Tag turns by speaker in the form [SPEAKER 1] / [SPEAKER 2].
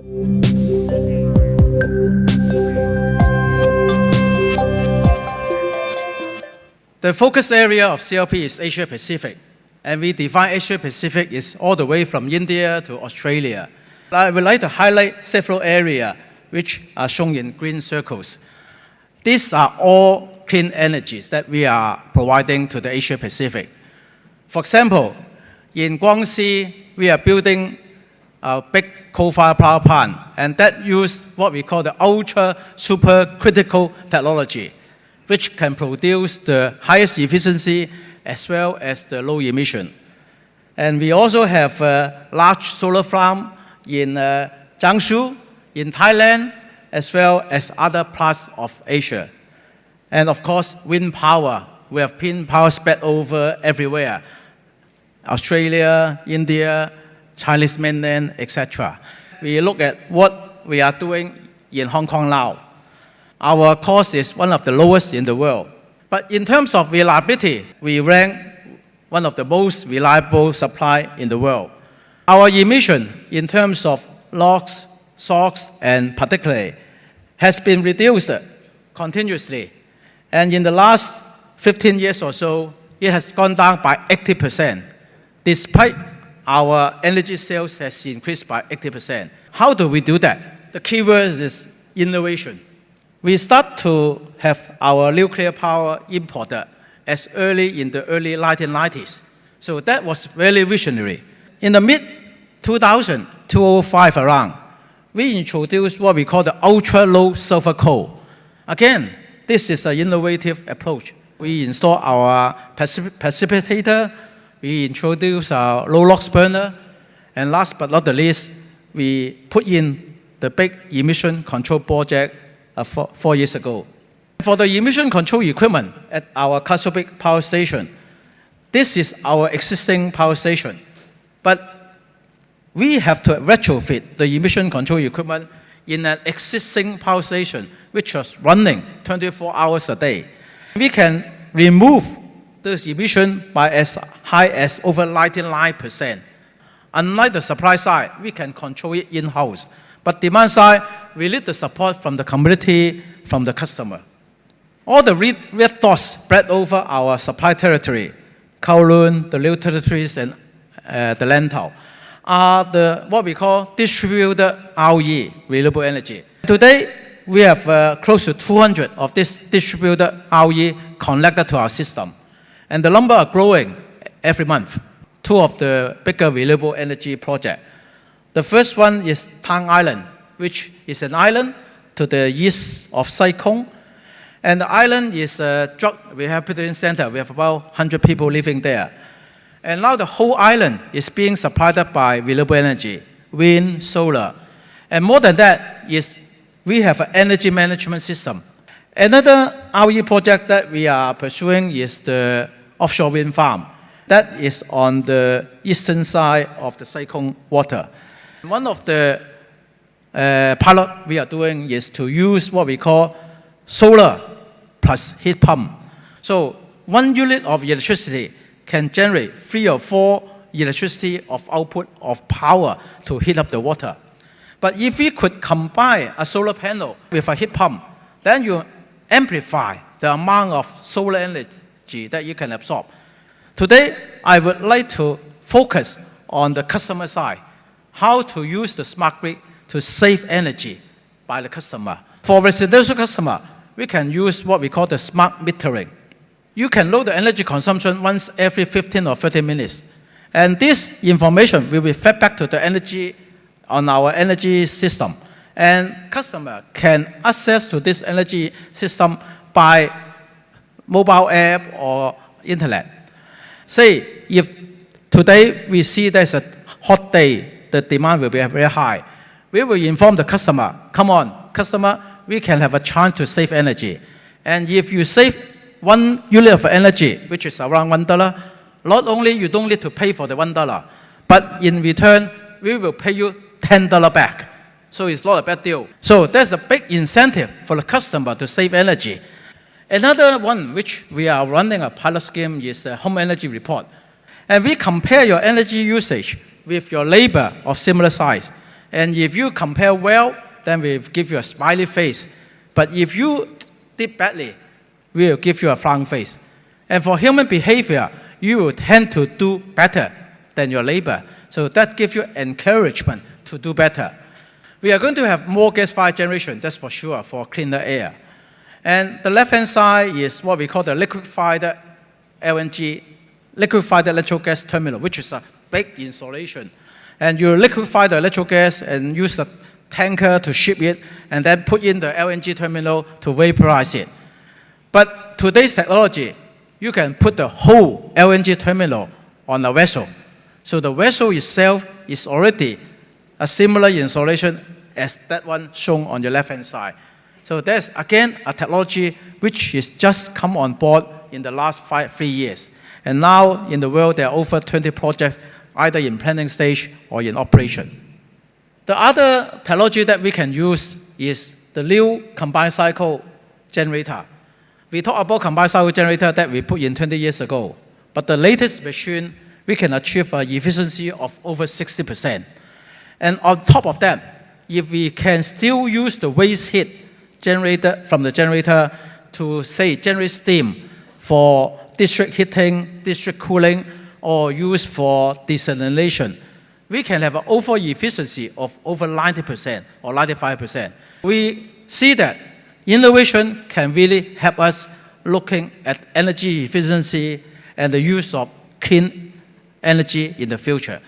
[SPEAKER 1] The focus area of CLP is Asia Pacific, and we define Asia Pacific is all the way from India to Australia. I would like to highlight several areas which are shown in green circles. These are all clean energies that we are providing to the Asia Pacific. For example, in Guangxi, we are building a big coal-fired power plant, and that uses what we call the ultra supercritical technology, which can produce the highest efficiency as well as the low emission. And we also have a large solar farm in Jiangsu, in Thailand, as well as other parts of Asia. And of course, wind power. We have wind power spread over everywhere. Australia, India, Chinese mainland, etc. We look at what we are doing in Hong Kong now. Our cost is one of the lowest in the world. But in terms of reliability, we rank one of the most reliable supply in the world. Our emission in terms of NOx, SOx, and particulate has been reduced continuously. And in the last 15 years or so, it has gone down by 80%, despite our energy sales has increased by 80%. How do we do that? The key word is innovation. We start to have our nuclear power imported as early in the early 1990s. So that was very visionary. In the mid-2000, 2005 around, we introduced what we call the ultra-low sulfur coal. Again, this is an innovative approach. We install our precipitator, we introduce our low NOx burner, and last but not the least, we put in the big emission control project 4 years ago. For the emission control equipment at our Kasubik power station, this is our existing power station. But we have to retrofit the emission control equipment in an existing power station, which was running 24 hours a day. We can remove this emission by as high as over 99%. Unlike the supply side, we can control it in-house. But demand side, we need the support from the community, from the customer. All the red dots spread over our supply territory, Kowloon, the New Territories, and the Lantau, are what we call distributed RE, renewable energy. Today, we have close to 200 of this distributed RE connected to our system. And the number are growing every month. Two of the bigger renewable energy projects. The first one is Tang Island, which is an island to the east of Sai Kung. And the island is a drug rehabilitation center. We have about 100 people living there. And now the whole island is being supplied by renewable energy, wind, solar. And more than that, we have an energy management system. Another RE project that we are pursuing is the offshore wind farm. That is on the eastern side of the Sai Kung water. One of the pilot we are doing is to use what we call solar plus heat pump. So 1 unit of electricity can generate 3 or 4 electricity of output of power to heat up the water. But if we could combine a solar panel with a heat pump, then you amplify the amount of solar energy that you can absorb. Today, I would like to focus on the customer side, how to use the smart grid to save energy by the customer. For residential customer, we can use what we call the smart metering. You can load the energy consumption once every 15 or 30 minutes. And this information will be fed back to the energy on our energy system. And customer can access to this energy system by mobile app or internet. Say, if today we see there's a hot day, the demand will be very high. We will inform the customer, come on, customer, we can have a chance to save energy. And if you save 1 unit of energy, which is around $1, not only you don't need to pay for the $1, but in return, we will pay you $10 back. So it's not a bad deal. So there's a big incentive for the customer to save energy. Another one which we are running a pilot scheme is a home energy report. And we compare your energy usage with your neighbor of similar size. And if you compare well, then we give you a smiley face. But if you did badly, we will give you a frown face. And for human behavior, you will tend to do better than your neighbor. So that gives you encouragement to do better. We are going to have more gas-fired generation, that's for sure, for cleaner air. And the left-hand side is what we call the liquefied LNG, liquefied natural gas terminal, which is a big installation. And you liquefy the natural gas and use the tanker to ship it, and then put in the LNG terminal to vaporize it. But today's technology, you can put the whole LNG terminal on a vessel. So the vessel itself is already a similar installation as that one shown on your left-hand side. So there's, again, a technology which has just come on board in the last 3 years. And now in the world, there are over 20 projects, either in planning stage or in operation. The other technology that we can use is the new combined cycle generator. We talk about combined cycle generator that we put in 20 years ago. But the latest machine, we can achieve an efficiency of over 60%. And on top of that, if we can still use the waste heat generated from the generator to, say, generate steam for district heating, district cooling, or use for desalination, we can have an overall efficiency of over 90% or 95%. We see that innovation can really help us looking at energy efficiency and the use of clean energy in the future.